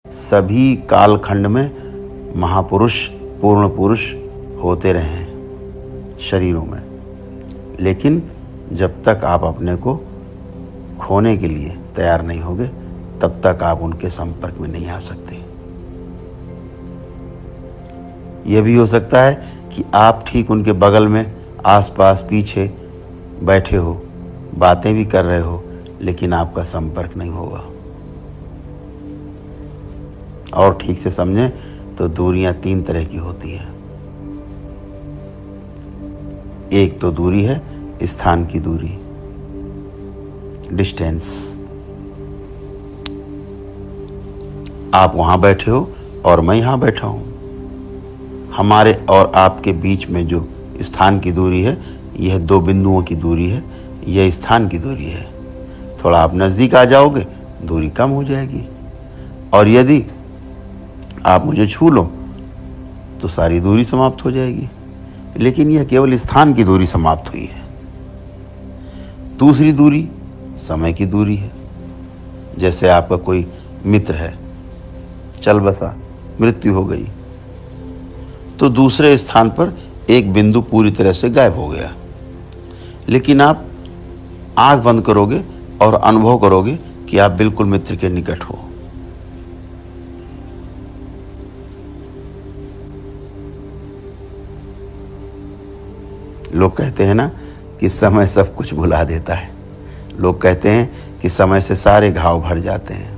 सभी कालखंड में महापुरुष पूर्ण पुरुष होते रहे हैं शरीरों में, लेकिन जब तक आप अपने को खोने के लिए तैयार नहीं होगे तब तक आप उनके संपर्क में नहीं आ सकते। यह भी हो सकता है कि आप ठीक उनके बगल में, आसपास, पीछे बैठे हो, बातें भी कर रहे हो, लेकिन आपका संपर्क नहीं होगा। और ठीक से समझें तो दूरियां 3 तरह की होती हैं। एक तो दूरी है स्थान की दूरी, डिस्टेंस। आप वहां बैठे हो और मैं यहां बैठा हूं। हमारे और आपके बीच में जो स्थान की दूरी है, यह 2 बिंदुओं की दूरी है, यह स्थान की दूरी है। थोड़ा आप नज़दीक आ जाओगे, दूरी कम हो जाएगी, और यदि आप मुझे छू लो तो सारी दूरी समाप्त हो जाएगी। लेकिन यह केवल स्थान की दूरी समाप्त हुई है। दूसरी दूरी समय की दूरी है। जैसे आपका कोई मित्र है, चल बसा, मृत्यु हो गई, तो दूसरे स्थान पर एक बिंदु पूरी तरह से गायब हो गया, लेकिन आप आंख बंद करोगे और अनुभव करोगे कि आप बिल्कुल मित्र के निकट हो। लोग कहते हैं ना कि समय सब कुछ भुला देता है। लोग कहते हैं कि समय से सारे घाव भर जाते हैं।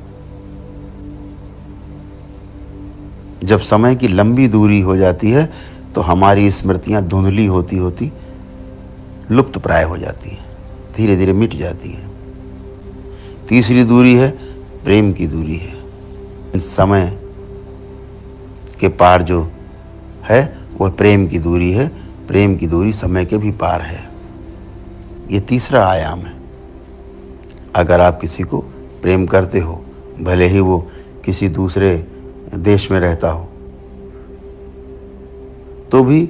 जब समय की लंबी दूरी हो जाती है तो हमारी स्मृतियां धुंधली होती होती लुप्त प्राय हो जाती हैं, धीरे धीरे मिट जाती हैं। तीसरी दूरी है प्रेम की दूरी है। समय के पार जो है वह प्रेम की दूरी है। प्रेम की दूरी समय के भी पार है। ये तीसरा आयाम है। अगर आप किसी को प्रेम करते हो, भले ही वो किसी दूसरे देश में रहता हो, तो भी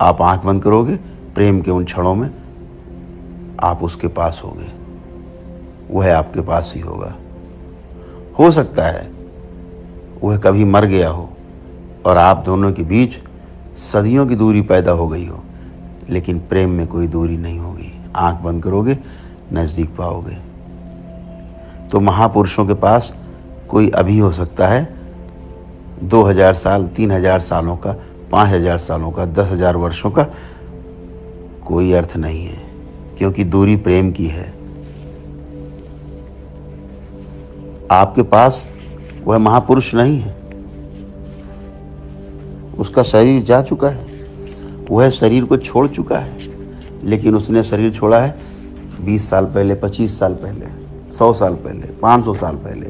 आप आंख बंद करोगे, प्रेम के उन क्षणों में आप उसके पास होगे, वह आपके पास ही होगा। हो सकता है वह कभी मर गया हो और आप दोनों के बीच सदियों की दूरी पैदा हो गई हो, लेकिन प्रेम में कोई दूरी नहीं होगी। आंख बंद करोगे, नज़दीक पाओगे। तो महापुरुषों के पास कोई अभी हो सकता है 2000 साल, 3000 सालों का, 5000 सालों का, 10,000 वर्षों का कोई अर्थ नहीं है, क्योंकि दूरी प्रेम की है। आपके पास वह महापुरुष नहीं है, उसका शरीर जा चुका है, वह शरीर को छोड़ चुका है, लेकिन उसने शरीर छोड़ा है 20 साल पहले, 25 साल पहले, 100 साल पहले, 500 साल पहले,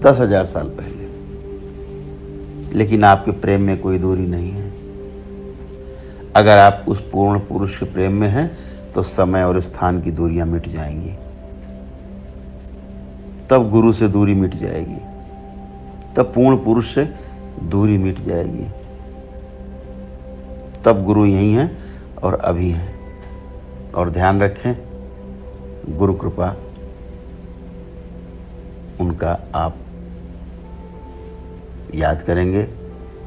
10,000 साल पहले। लेकिन आपके प्रेम में कोई दूरी नहीं है। अगर आप उस पूर्ण पुरुष के प्रेम में हैं तो समय और स्थान की दूरियां मिट जाएंगी। तब गुरु से दूरी मिट जाएगी, तब पूर्ण पुरुष से दूरी मिट जाएगी, तब गुरु यही हैं और अभी हैं। और ध्यान रखें, गुरु कृपा उनका आप याद करेंगे,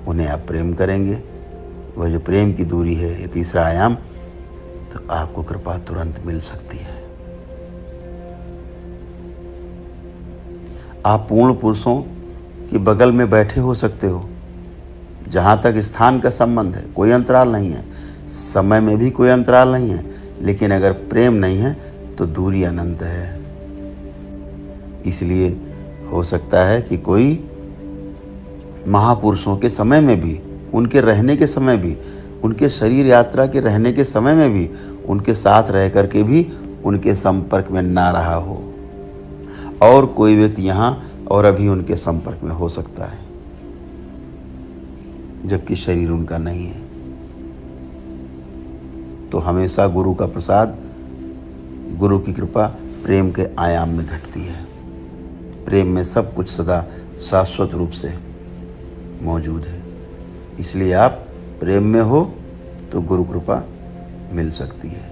उन्हें आप प्रेम करेंगे, वह जो प्रेम की दूरी है, ये तीसरा आयाम, तो आपको कृपा तुरंत मिल सकती है। आप पूर्ण पुरुषों के बगल में बैठे हो सकते हो। जहाँ तक स्थान का संबंध है कोई अंतराल नहीं है, समय में भी कोई अंतराल नहीं है, लेकिन अगर प्रेम नहीं है तो दूरी अनंत है। इसलिए हो सकता है कि कोई महापुरुषों के समय में भी, उनके रहने के समय भी, उनके शरीर यात्रा के रहने के समय में भी, उनके साथ रह करके भी उनके संपर्क में ना रहा हो, और कोई व्यक्ति यहाँ और अभी उनके संपर्क में हो सकता है, जबकि शरीर उनका नहीं है। तो हमेशा गुरु का प्रसाद, गुरु की कृपा प्रेम के आयाम में घटती है। प्रेम में सब कुछ सदा शाश्वत रूप से मौजूद है। इसलिए आप प्रेम में हो तो गुरु कृपा मिल सकती है।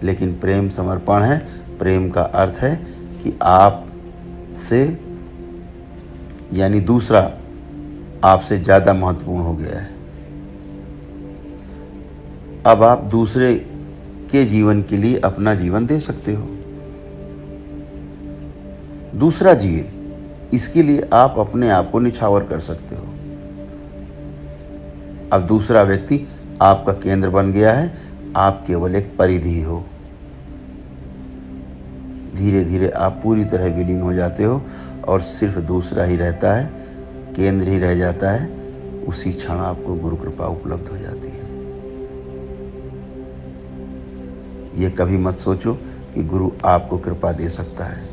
लेकिन प्रेम समर्पण है। प्रेम का अर्थ है कि आप से यानी दूसरा आपसे ज़्यादा महत्वपूर्ण हो गया है। अब आप दूसरे के जीवन के लिए अपना जीवन दे सकते हो। दूसरा जिए, इसके लिए आप अपने आप को निछावर कर सकते हो। अब दूसरा व्यक्ति आपका केंद्र बन गया है, आप केवल एक परिधि हो। धीरे धीरे आप पूरी तरह विलीन हो जाते हो और सिर्फ दूसरा ही रहता है, केंद्र ही रह जाता है। उसी क्षण आपको गुरु कृपा उपलब्ध हो जाती है। ये कभी मत सोचो कि गुरु आपको कृपा दे सकता है।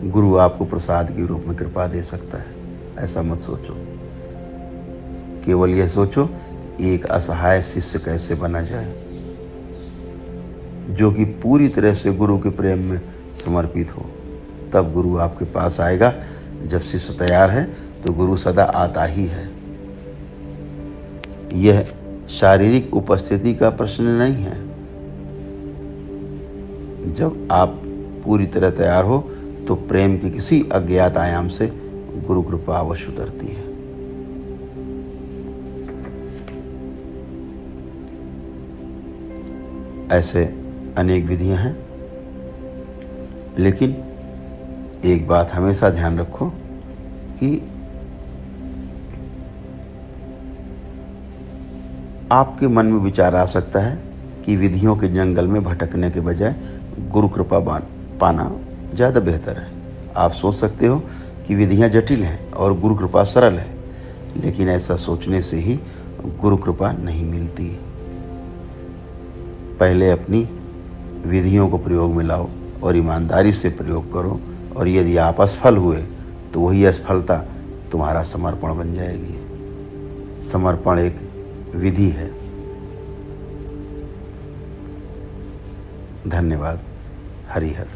गुरु आपको प्रसाद के रूप में कृपा दे सकता है, ऐसा मत सोचो। केवल यह सोचो एक असहाय शिष्य कैसे बना जाए, जो कि पूरी तरह से गुरु के प्रेम में समर्पित हो। तब गुरु आपके पास आएगा। जब शिष्य तैयार है तो गुरु सदा आता ही है। यह शारीरिक उपस्थिति का प्रश्न नहीं है। जब आप पूरी तरह तैयार हो तो प्रेम के किसी अज्ञात आयाम से गुरु कृपा अवश्य उतरती है। ऐसे अनेक विधियां हैं, लेकिन एक बात हमेशा ध्यान रखो कि आपके मन में विचार आ सकता है कि विधियों के जंगल में भटकने के बजाय गुरु कृपा पाना ज़्यादा बेहतर है। आप सोच सकते हो कि विधियां जटिल हैं और गुरु कृपा सरल है, लेकिन ऐसा सोचने से ही गुरु कृपा नहीं मिलती। पहले अपनी विधियों को प्रयोग में लाओ और ईमानदारी से प्रयोग करो, और यदि आप असफल हुए तो वही असफलता तुम्हारा समर्पण बन जाएगी। समर्पण एक विधि है। धन्यवाद। हरि हर।